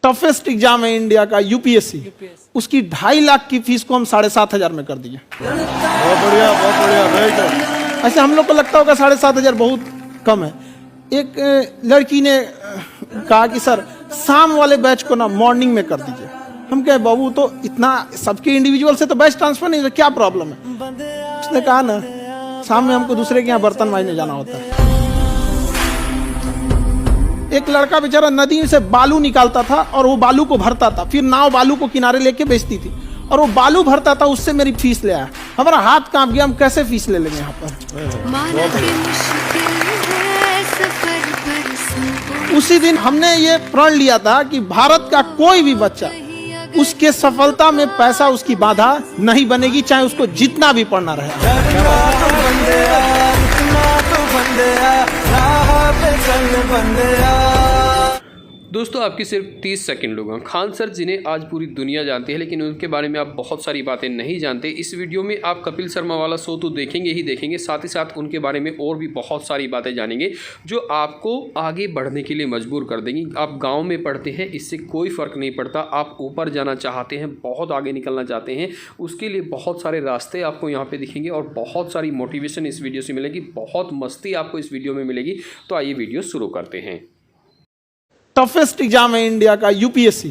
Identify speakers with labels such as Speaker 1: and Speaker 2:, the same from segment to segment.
Speaker 1: Toughest exam है India का UPSC, उसकी 2.5 लाख की फीस को हम 7,500 में कर दिए। बहुत बढ़िया, बहुत बढ़िया, वेरी गुड। ऐसे हम लोग को लगता होगा 7,500 बहुत कम है। एक लड़की ने कहा कि सर शाम वाले बैच को ना मॉर्निंग में कर दीजिए। हम कहे बाबू तो इतना सबके इंडिविजुअल से तो बैच ट्रांसफर नहीं, क्या प्रॉब्लम है? उसने कहा ना शाम में हमको दूसरे के यहाँ बर्तन मांजने जाना होता है। एक लड़का बेचारा नदी से बालू निकालता था और वो बालू को भरता था, फिर नाव बालू को किनारे लेके बेचती थी और वो बालू भरता था, उससे मेरी फीस ले आया। हमारा हाथ कांप गया, हम कैसे फीस ले लेंगे यहाँ पर। उसी दिन हमने ये प्रण लिया था कि भारत का कोई भी बच्चा उसके सफलता में पैसा उसकी बाधा नहीं बनेगी, चाहे उसको जितना भी पढ़ना रहे।
Speaker 2: दोस्तों आपकी सिर्फ 30 सेकंड लूँगा। खान सर जिन्हें आज पूरी दुनिया जानती है, लेकिन उनके बारे में आप बहुत सारी बातें नहीं जानते। इस वीडियो में आप कपिल शर्मा वाला शो तो देखेंगे ही देखेंगे, साथ ही साथ उनके बारे में और भी बहुत सारी बातें जानेंगे जो आपको आगे बढ़ने के लिए मजबूर कर देंगी। आप गाँव में पढ़ते हैं, इससे कोई फ़र्क नहीं पड़ता। आप ऊपर जाना चाहते हैं, बहुत आगे निकलना चाहते हैं, उसके लिए बहुत सारे रास्ते आपको यहाँ पर दिखेंगे और बहुत सारी मोटिवेशन इस वीडियो से मिलेगी, बहुत मस्ती आपको इस वीडियो में मिलेगी। तो आइए वीडियो शुरू करते हैं।
Speaker 1: टफेस्ट एग्जाम है इंडिया का यूपीएससी,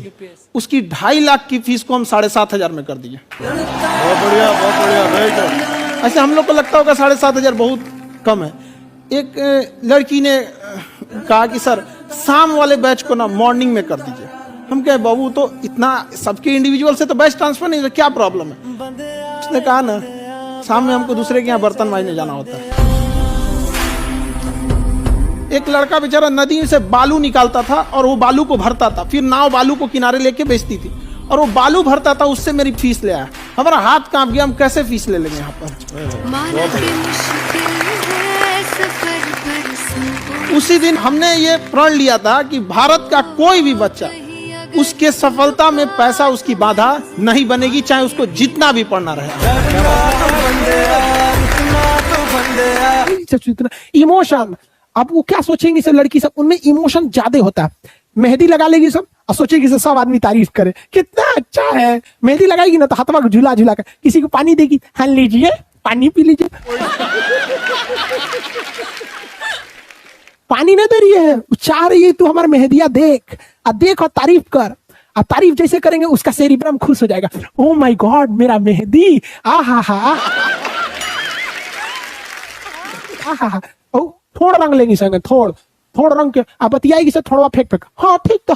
Speaker 1: उसकी 2.5 लाख की फीस को हम 7,500 में कर दिए। बहुत बढ़िया, बहुत बढ़िया, वेरी गुड। ऐसे हम लोग को लगता होगा 7,500 बहुत कम है। एक लड़की ने कहा कि सर शाम वाले बैच को ना मॉर्निंग में कर दीजिए। हम कहे बाबू तो इतना सबके इंडिविजुअल से तो बैच ट्रांसफर नहीं, क्या प्रॉब्लम है? उसने कहा ना शाम में हमको दूसरे के यहाँ बर्तन मांजने जाना होता है। एक लड़का बेचारा नदी से बालू निकालता था और वो बालू को भरता था, फिर नाव बालू को किनारे लेके बेचती थी और वो बालू भरता था, उससे मेरी फीस ले आया। हमारा हाथ कांप गया, हम कैसे फीस ले लेंगे यहाँ पर। उसी दिन हमने ये प्रण लिया था कि भारत का कोई भी बच्चा उसके सफलता में पैसा उसकी बाधा नहीं बनेगी, चाहे उसको जितना भी पढ़ना रहे।
Speaker 3: इमोशन, अब वो क्या सोचेंगे सब लड़की सब, उनमें इमोशन ज्यादा होता है। मेहंदी लगा लेगी सब और सोचेगी सब आदमी तारीफ करे कितना अच्छा है। मेहंदी लगाएगी ना तो हाथवा को झूला झूला कर किसी को पानी देगी, हाँ लीजिए पानी पी लीजिए। पानी नहीं दे रही है, चाह रही है तू हमारा मेहंदिया देख और तारीफ कर। अब तारीफ जैसे करेंगे उसका सेरिब्रम खुश हो जाएगा। ओ माय गॉड मेरा मेहंदी, आहा हा। थोड़ा रंग लेंगी संग, थोड़ा रंग के आप बतियाएगी से थोड़ा फेंक। हाँ ठीक तो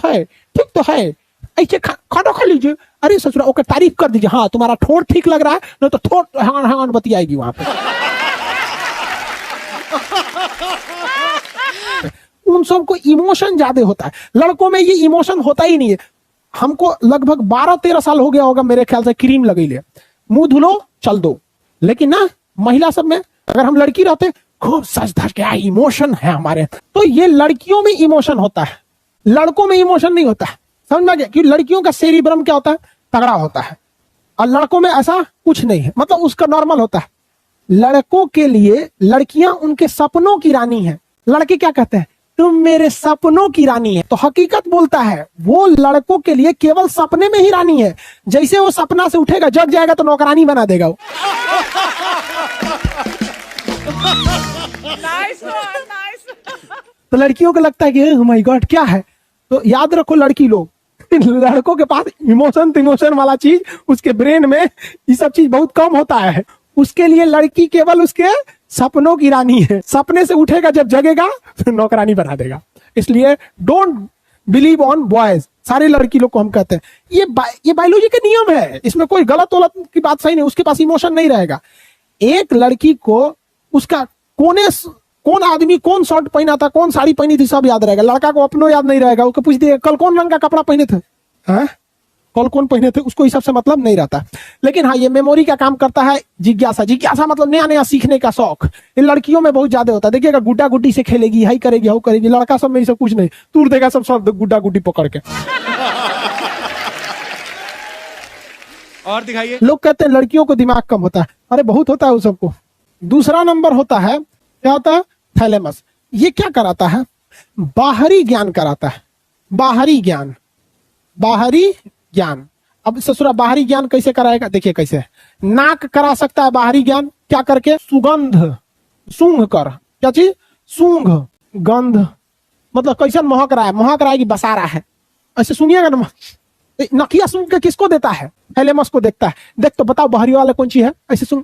Speaker 3: है ऐसे खाना खा लीजिए। अरे ससुरा ओके तारीफ कर दीजिए, हाँ तुम्हारा ठोड़ ठीक लग रहा है, नहीं तो ठोड़ हाँ बतियाएगी वहां पे। उन सबको इमोशन ज्यादा होता है, लड़कों में ये इमोशन होता ही नहीं है। हमको लगभग 12-13 साल हो गया होगा मेरे ख्याल से क्रीम लगेले, मुंह धुलो चल दो। लेकिन ना महिला सब में अगर हम लड़की रहते खूब सज धज के इमोशन है हमारे, तो ये लड़कियों में इमोशन होता है, लड़कों में इमोशन नहीं होता है। समझ में गया कि लड़कियों का सेरिब्रम क्या होता है, तगड़ा होता है, और लड़कों में ऐसा कुछ नहीं है, मतलब उसका नॉर्मल होता है। लड़कों के लिए लड़कियां उनके सपनों की रानी है, लड़के क्या कहते हैं तुम मेरे सपनों की रानी है। तो हकीकत बोलता है वो लड़कों के लिए केवल सपने में ही रानी है। जैसे वो सपना से उठेगा जग जाएगा तो नौकरानी बना देगा वो। तो लड़कियों को लगता है कि ओह माय गॉड क्या है। तो याद रखो लड़की लोग, लड़कों के पास इमोशन वाला चीज, उसके ब्रेन में ये सब चीज बहुत कम होता है। उसके लिए लड़की केवल उसके सपनों की रानी है, सपने से उठेगा जब जगेगा तो नौकरानी बना देगा। इसलिए डोंट बिलीव ऑन बॉयज, सारे लड़की लोग को हम कहते हैं ये बायोलॉजी के नियम है, इसमें कोई गलत वलत की बात सही नहीं। उसके पास इमोशन नहीं रहेगा। एक लड़की को उसका कौन आदमी कौन शर्ट पहना था, कौन साड़ी पहनी थी सब याद रहेगा। लड़का को अपनों याद नहीं रहेगा, उसको पूछ दिए कल कौन रंग का कपड़ा पहने थे, हाँ कल कौन पहने थे, उसको इस सब से मतलब नहीं रहता। लेकिन हाँ ये मेमोरी का काम करता है, जिज्ञासा मतलब नया नया सीखने का शौक, ये लड़कियों में बहुत ज्यादा होता है। देखिएगा गुड्डा गुड्डी से खेलेगी, हाई करेगी हाउ करेगी, लड़का सब में ये सब कुछ नहीं, तूर देगा सब गुड्डा गुड्डी पकड़ के।
Speaker 4: और दिखाइए।
Speaker 3: लोग कहते हैं लड़कियों को दिमाग कम होता है, अरे बहुत होता है उस सबको। दूसरा नंबर होता है क्या होता है, थैलेमस। ये क्या कराता है, बाहरी ज्ञान कराता है, बाहरी ज्ञान। बाहरी ज्ञान। अब ससुरा बाहरी ज्ञान कैसे कराएगा, देखिए कैसे। नाक करा सकता है बाहरी ज्ञान, क्या करके, सुगंध, सूंघ कर। क्या चीज, सूंघ, गंध, मतलब कैसे महक रहा है, महक रहा है कि बसा रहा है, ऐसे सुनिएगा ना। नकिया सूंघ के किसको देता है, थैलेमस को देखता है। देख तो बताओ बाहरी वाला कौन सी है, ऐसे सूंघ,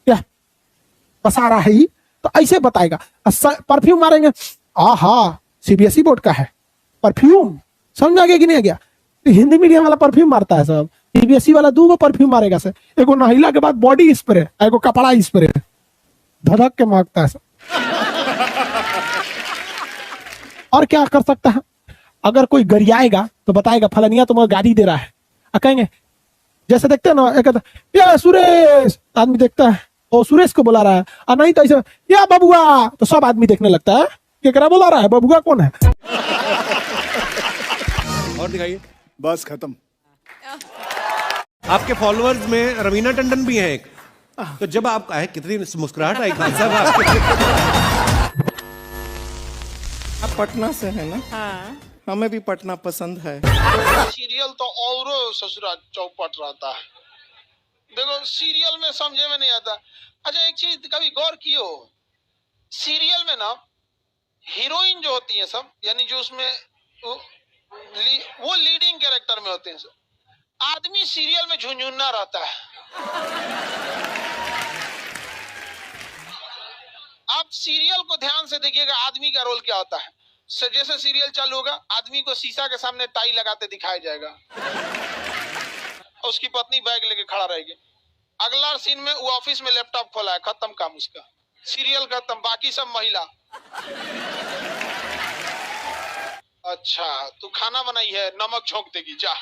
Speaker 3: क्या बसा रहा है ही, तो ऐसे बताएगा। परफ्यूम मारेंगे, आहा सीबीएसई बोर्ड का है परफ्यूम, समझ आ गया कि नहीं आ गया। तो हिंदी मीडियम वाला परफ्यूम मारता है सब, सीबीएसई वाला 2 परफ्यूम मारेगा सर, एगो नहिला के बाद बॉडी स्प्रे, एगो कपड़ा स्प्रे, धधक के महकता है सब। और क्या कर सकता है, अगर कोई गरियाएगा तो बताएगा फलनिया तुम्हें गाड़ी दे रहा है, कहेंगे जैसे देखते हैं ना, एक ये सुरेश, आदमी देखता है ओ सुरेश को बुला रहा है, और नहीं तो ऐसे या बबुआ, तो सब आदमी देखने लगता है केकरा बुला रहा है, बबुआ कौन है।
Speaker 4: और दिखाइए।
Speaker 5: बस खत्म।
Speaker 4: आपके फॉलोअर्स में रवीना टंडन भी है एक, तो जब आप आए कितनी मुस्कुराहट आई खान साहब आपके।
Speaker 6: आप पटना से है ना? हाँ। हमें भी पटना पसंद है।
Speaker 1: सीरियल तो और ससुरा चौपट रहता है। देखो सीरियल में समझे में नहीं आता। अच्छा एक चीज कभी गौर किए हो, सीरियल में ना हीरोइन जो होती है सब, यानी जो उसमें वो लीडिंग कैरेक्टर में होते हैं सब, आदमी सीरियल में झुंझुन्ना रहता है। आप सीरियल को ध्यान से देखिएगा, आदमी का रोल क्या होता है। जैसे सीरियल चालू होगा, आदमी को शीशा के सामने टाई लगाते दिखाया जाएगा, उसकी पत्नी बैग लेके खड़ा रहेगी। अगला सीन में वो ऑफिस में लैपटॉप खोला है, खत्म काम उसका, सीरियल खत्म, बाकी सब महिला। अच्छा तू खाना बनाई है, नमक झोंक देगी जा।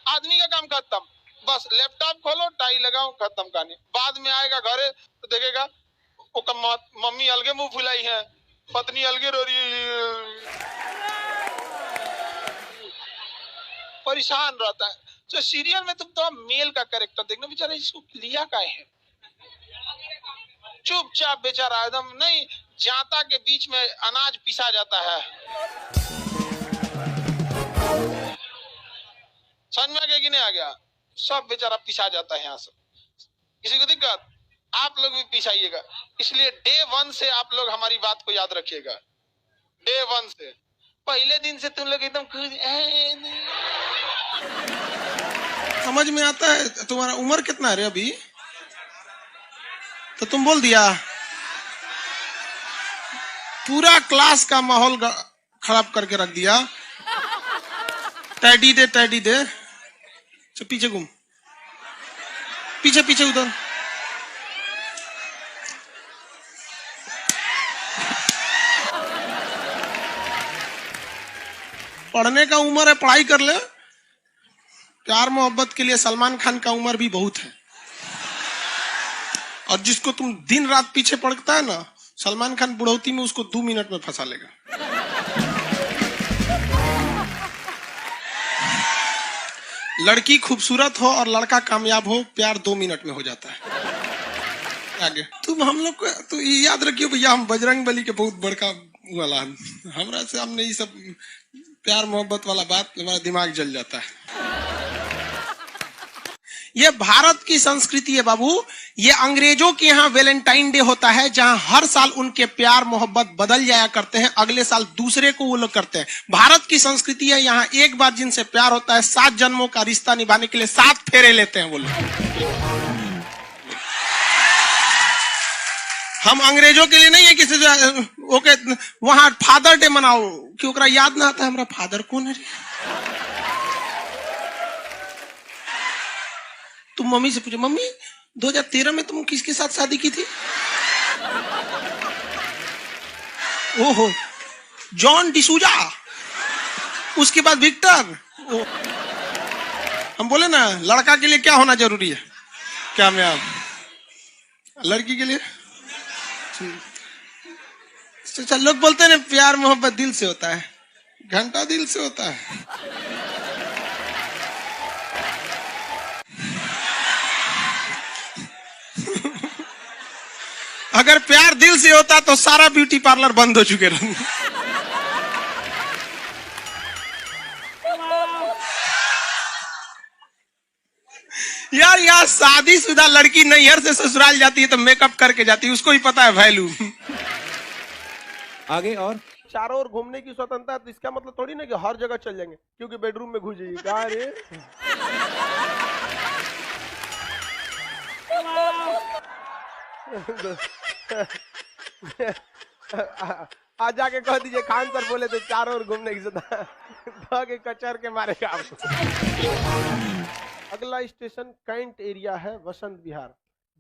Speaker 1: आदमी का काम खत्म, बस लैपटॉप खोलो, टाई लगाओ, खत्म कहानी। बाद में आएगा घरे तो देखेगा मम्मी अलगे मुंह फुलाई है, पत्नी अलगे रो रही है, परेशान रहता है। तो सीरियल में तुम तो मेल का कैरेक्टर देखना, बेचारा इसको लिया क्या है, चुपचाप बेचारा एकदम नहीं, जाता के बीच में अनाज पिसा जाता है। समझ में आ गया कि नहीं आ गया, सब बेचारा पिसा जाता है यहाँ से। किसी को दिक्कत, आप लोग भी पिसाइएगा। इसलिए डे 1 से आप लोग हमारी बात को याद रखिएगा, डे 1 से। पहले दिन से तुम लोग एकदम समझ में आता है। तुम्हारा उम्र कितना है रे अभी, तो तुम बोल दिया, पूरा क्लास का माहौल खराब करके रख दिया। टैडी दे, टैडी दे, तो पीछे घूम, पीछे पीछे उधर। पढ़ने का उम्र है, पढ़ाई कर ले। प्यार मोहब्बत के लिए सलमान खान का उम्र भी बहुत है, और जिसको तुम दिन रात पीछे पड़ता है ना, सलमान खान बुढ़ौती में उसको 2 मिनट में फंसा लेगा। लड़की खूबसूरत हो और लड़का कामयाब हो, प्यार 2 मिनट में हो जाता है। आगे तुम हम लोग को तो ये याद रखियो भैया, हम बजरंग बली के बहुत बड़का वाला, हमरा से हमने ये सब प्यार मोहब्बत वाला बात, हमारा दिमाग जल जाता है। ये भारत की संस्कृति है बाबू। ये अंग्रेजों के यहाँ वैलेंटाइन डे होता है, जहां हर साल उनके प्यार मोहब्बत बदल जाया करते हैं, अगले साल दूसरे को वो लोग करते हैं। भारत की संस्कृति है, यहाँ एक बार जिनसे प्यार होता है, 7 जन्मों का रिश्ता निभाने के लिए 7 फेरे लेते हैं वो लोग। हम अंग्रेजों के लिए नहीं है किसी ओके वहां फादर डे मनाओ, क्योंकि याद ना आता है हमारा फादर कौन है। तुम मम्मी से पूछो, मम्मी 2013 में तुम किसके साथ शादी की थी? ओहो जॉन डिसूजा, उसके बाद विक्टर। हम बोले ना लड़का के लिए क्या होना जरूरी है, क्या मैं लड़की के लिए तो लोग बोलते हैं ना प्यार मोहब्बत दिल से होता है, घंटा दिल से होता है। अगर प्यार दिल से होता तो सारा ब्यूटी पार्लर बंद हो चुके रहते। यार यहाँ शादीशुदा लड़की नैहर से ससुराल जाती है तो मेकअप करके जाती है, उसको ही पता है वैल्यू।
Speaker 4: आगे और
Speaker 5: चारों ओर घूमने की स्वतंत्रता है, तो इसका मतलब थोड़ी ना कि हर जगह चल जाएंगे क्योंकि बेडरूम में घुस जाइए। कहा रे आज जाके कह दीजिए खान सर बोले थे चारों ओर घूमने की स्वतंत्रता के कचर के मारेगा आपको। अगला स्टेशन कैंट एरिया है, वसंत विहार।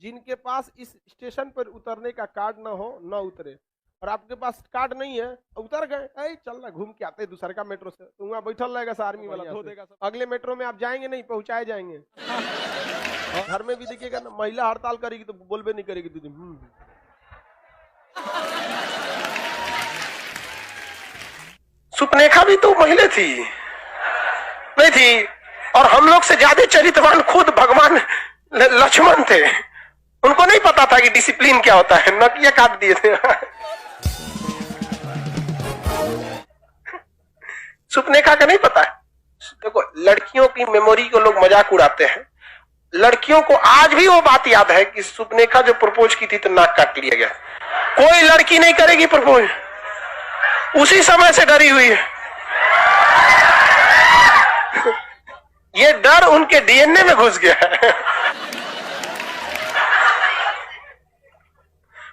Speaker 5: जिनके पास इस स्टेशन पर उतरने का कार्ड ना हो न उतरे, और आपके पास कार्ड नहीं है उतर गए, चल ना घूम के आते दूसरे का मेट्रो से, तो वहाँ बैठल रहेगा सा आर्मी वाला धो देगा सब। अगले मेट्रो में आप जाएंगे नहीं, पहुंचाए जाएंगे। घर में भी देखिएगा ना, महिला हड़ताल करेगी तो बोलबे नहीं करेगी दीदी। सुपनेखा भी तो महिला थी नहीं थी, और हम लोग से ज्यादा चरित्रवान खुद भगवान लक्ष्मण थे। उनको नहीं पता था कि डिसिप्लिन क्या होता है, नकिया काट दिए थे। सुपनेखा का नहीं पता है। देखो लड़कियों की मेमोरी को लोग मजाक उड़ाते हैं, लड़कियों को आज भी वो बात याद है कि सुपनेखा जो प्रपोज की थी तो नाक काट लिया गया। कोई लड़की नहीं करेगी प्रपोज, उसी समय से डरी हुई है। ये डर उनके डीएनए में घुस गया है।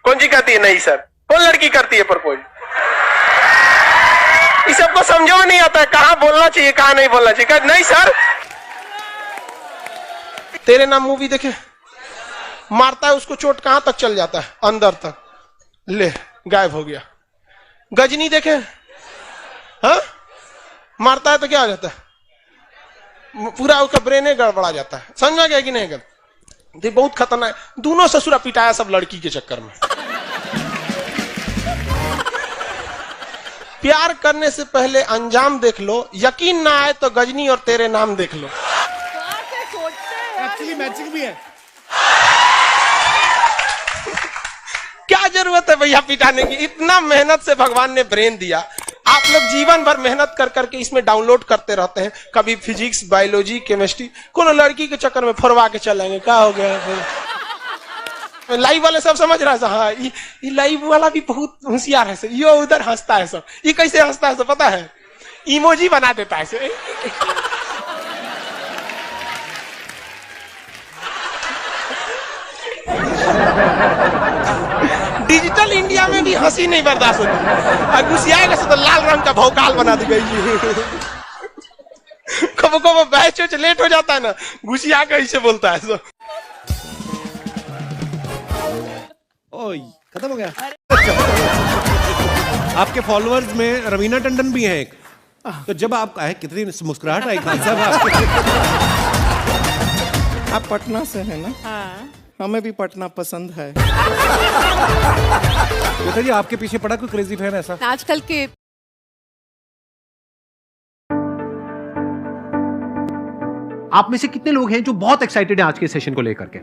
Speaker 5: कौन सी कहती है नहीं सर, कौन लड़की करती है प्रपोज? इस सबको समझो नहीं आता है कहां बोलना चाहिए कहां नहीं बोलना चाहिए। नहीं सर, तेरे नाम मूवी देखे, मारता है उसको चोट कहां तक चल जाता है, अंदर तक, ले गायब हो गया। गजनी देखे, हाँ मारता है तो क्या हो जाता है, पूरा उसका ब्रेन गड़बड़ा जाता है। समझा गया कि नहीं? गल बहुत खतरनाक। दोनों ससुरा पिटाया सब लड़की के चक्कर में। प्यार करने से पहले अंजाम देख लो, यकीन ना आए तो गजनी और तेरे नाम देख लो।
Speaker 4: एक्चुअली मैचिंग भी है।
Speaker 1: क्या जरूरत है भैया पिटाने की? इतना मेहनत से भगवान ने ब्रेन दिया, आप लोग जीवन भर मेहनत कर करके इसमें डाउनलोड करते रहते हैं, कभी फिजिक्स, बायोलॉजी, केमिस्ट्री। कोनो लड़की के चक्कर में फरवा के चलेंगे, क्या हो गया? लाइव वाले सब समझ रहा है, हाँ ये लाइव वाला भी बहुत होशियार है, ये उधर हंसता है सब। ये कैसे हंसता है सब पता है? इमोजी बना देता है से। डिजिटल इंडिया में भी हंसी नहीं बर्दाश्त होती, गुस्सियाएगा तो लाल रंग का भौकाल बना दी गई। कबो कबो बैच लेट हो जाता है ना, गुस्सिया कैसे बोलता है सब।
Speaker 4: ओए खत्म हो गया। आपके फॉलोअर्स में रवीना टंडन भी है एक, तो जब आप आए कितनी मुस्कुराहट आई खान साहब आपके।
Speaker 6: आप पटना से है ना?
Speaker 7: हाँ।
Speaker 6: हमें भी पटना पसंद है।
Speaker 4: बताइए आपके पीछे पड़ा कोई क्रेजी फैन ऐसा?
Speaker 7: आजकल के
Speaker 8: आप में से कितने लोग हैं जो बहुत एक्साइटेड हैं आज के सेशन को लेकर के?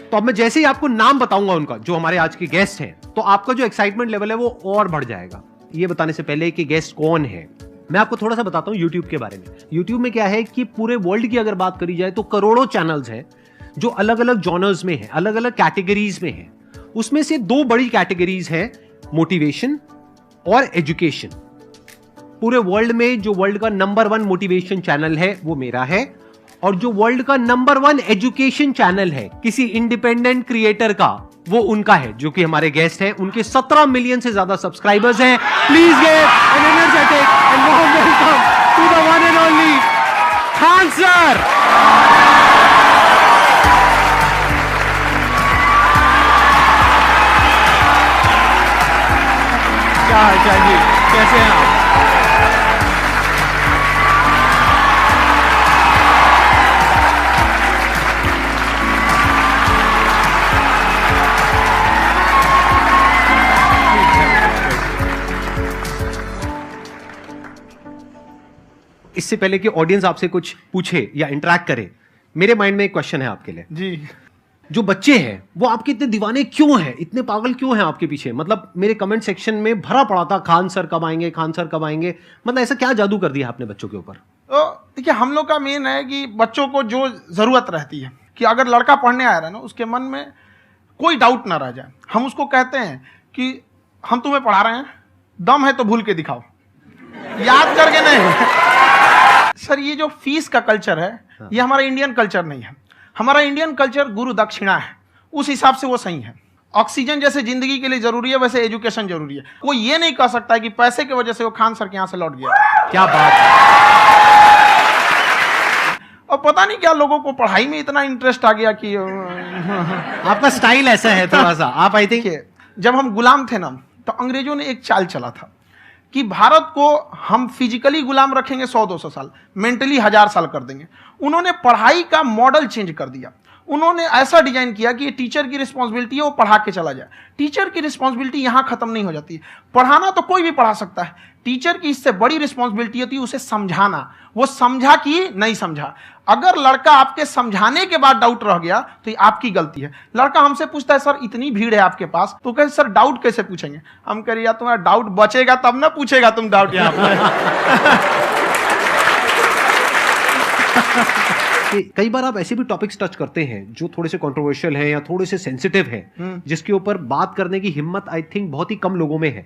Speaker 8: तो अब मैं जैसे ही आपको नाम बताऊंगा उनका, जो हमारे आज के गेस्ट हैं, तो आपका जो एक्साइटमेंट लेवल है वो और बढ़ जाएगा। ये बताने से पहले कि गेस्ट कौन है, मैं आपको थोड़ा सा बताता हूं YouTube के बारे में। YouTube में क्या है कि पूरे वर्ल्ड की अगर बात करी जाए तो करोड़ों चैनल्स हैं जो अलग अलग जॉनर्स में हैं, अलग अलग कैटेगरीज में हैं। उसमें से दो बड़ी कैटेगरीज हैं, मोटिवेशन और एजुकेशन। पूरे वर्ल्ड में जो वर्ल्ड का नंबर 1 मोटिवेशन चैनल है वो मेरा है, और जो वर्ल्ड का नंबर 1 एजुकेशन चैनल है किसी इंडिपेंडेंट क्रिएटर का, वो उनका है, जो कि हमारे गेस्ट हैं। उनके 17 मिलियन से ज्यादा सब्सक्राइबर्स हैं। Please give an energetic and warm welcome to the one and only Khan sir. क्या हाल चाल जी, कैसे हैं आप? इससे पहले कि ऑडियंस आपसे कुछ पूछे या इंटरेक्ट करे, मेरे माइंड में एक क्वेश्चन है आपके लिए
Speaker 1: जी।
Speaker 8: जो बच्चे हैं वो आपके इतने दीवाने क्यों हैं, इतने पागल क्यों हैं आपके पीछे? मतलब मेरे कमेंट सेक्शन में भरा पड़ा था खान सर कब आएंगे, खान सर कब आएंगे। मतलब ऐसा क्या जादू कर दिया आपने बच्चों के ऊपर?
Speaker 1: तो देखिए, हम लोग का मेन है कि बच्चों को जो जरूरत रहती है कि अगर लड़का पढ़ने आ रहा है ना, उसके मन में कोई डाउट ना रह जाए। हम उसको कहते हैं कि हम तुम्हें पढ़ा रहे हैं, दम है तो भूल के दिखाओ, याद करके नहीं। सर, ये जो फीस का कल्चर है, ये हमारा इंडियन कल्चर नहीं है। हमारा इंडियन कल्चर गुरु दक्षिणा है, उस हिसाब से वो सही है। ऑक्सीजन जैसे जिंदगी के लिए जरूरी है, वैसे एजुकेशन जरूरी है। कोई ये नहीं कह सकता है कि पैसे की वजह से वो खान सर के यहां से लौट गया।
Speaker 8: क्या बात है।
Speaker 1: और पता नहीं क्या लोगों को पढ़ाई में इतना इंटरेस्ट आ गया कि
Speaker 8: आपका स्टाइल ऐसा है थोड़ा सा। आप आई थिंक
Speaker 1: जब हम गुलाम थे ना, तो अंग्रेजों ने एक चाल चला था कि भारत को हम फिजिकली गुलाम रखेंगे 100-200 साल, मेंटली 1000 साल कर देंगे। उन्होंने पढ़ाई का मॉडल चेंज कर दिया। उन्होंने ऐसा डिजाइन किया कि टीचर की रिस्पॉन्सिबिलिटी है वो पढ़ा के चला जाए। टीचर की रिस्पॉन्सिबिलिटी यहां खत्म नहीं हो जाती। पढ़ाना तो कोई भी पढ़ा सकता है, टीचर की इससे बड़ी रिस्पॉन्सिबिलिटी होती है उसे समझाना। वो समझा कि नहीं समझा। अगर लड़का आपके समझाने के बाद डाउट रह गया तो ये आपकी गलती है। लड़का हमसे पूछता है, सर इतनी भीड़ है आपके पास, तो कहते सर डाउट कैसे पूछेंगे? हम कह रहे यार, तुम्हारा डाउट बचेगा तब ना पूछेगा तुम डाउट यहाँ पे।
Speaker 8: कई बार आप ऐसे भी टॉपिक्स टच करते हैं जो थोड़े से कंट्रोवर्शियल हैं या थोड़े से सेंसिटिव हैं, जिसके ऊपर बात करने की हिम्मत आई थिंक बहुत ही कम लोगों में है।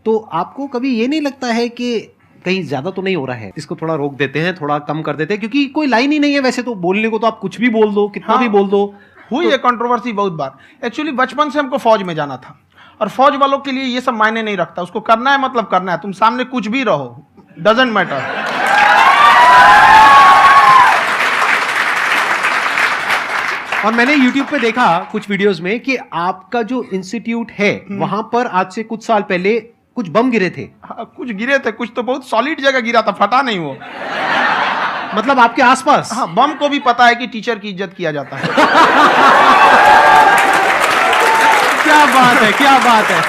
Speaker 8: तो आपको कभी ये नहीं लगता है कि कहीं ज्यादा तो नहीं हो रहा है, इसको थोड़ा रोक देते हैं, थोड़ा कम कर देते हैं? क्योंकि कोई लाइन ही नहीं है वैसे तो बोलने को, तो आप कुछ भी बोल दो, कितना भी बोल दो।
Speaker 1: हुई है कंट्रोवर्सी बहुत बार। एक्चुअली बचपन से हमको फौज में जाना था, और फौज वालों के लिए ये सब मायने नहीं रखता। उसको करना है मतलब करना है, तुम सामने कुछ भी रहो, डजंट मैटर।
Speaker 8: और मैंने YouTube पे देखा कुछ वीडियोस में कि आपका जो इंस्टीट्यूट है वहां पर आज से कुछ साल पहले कुछ बम गिरे थे।
Speaker 1: हाँ, कुछ गिरे थे, कुछ तो बहुत सॉलिड जगह गिरा था, फटा नहीं वो।
Speaker 8: मतलब आपके आसपास?
Speaker 1: हाँ, बम को भी पता है कि टीचर की इज्जत किया जाता है।
Speaker 8: क्या बात है, क्या बात है।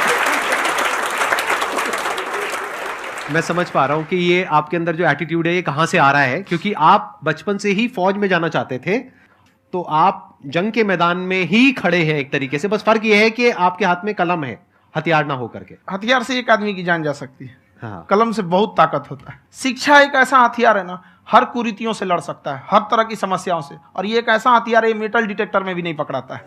Speaker 8: मैं समझ पा रहा हूं कि ये आपके अंदर जो एटीट्यूड है ये कहां से आ रहा है, क्योंकि आप बचपन से ही फौज में जाना चाहते थे, तो आप जंग के मैदान में ही खड़े हैं एक तरीके से। बस फर्क ये है कि आपके हाथ में कलम है, हथियार ना हो करके।
Speaker 1: हथियार से एक आदमी की जान जा सकती है,
Speaker 8: हाँ।
Speaker 1: कलम से बहुत ताकत होता है। शिक्षा एक ऐसा हथियार है ना, हर कुरीतियों से लड़ सकता है, हर तरह की समस्याओं से। और ये एक ऐसा हथियार है, मेटल डिटेक्टर में भी नहीं पकड़ाता है।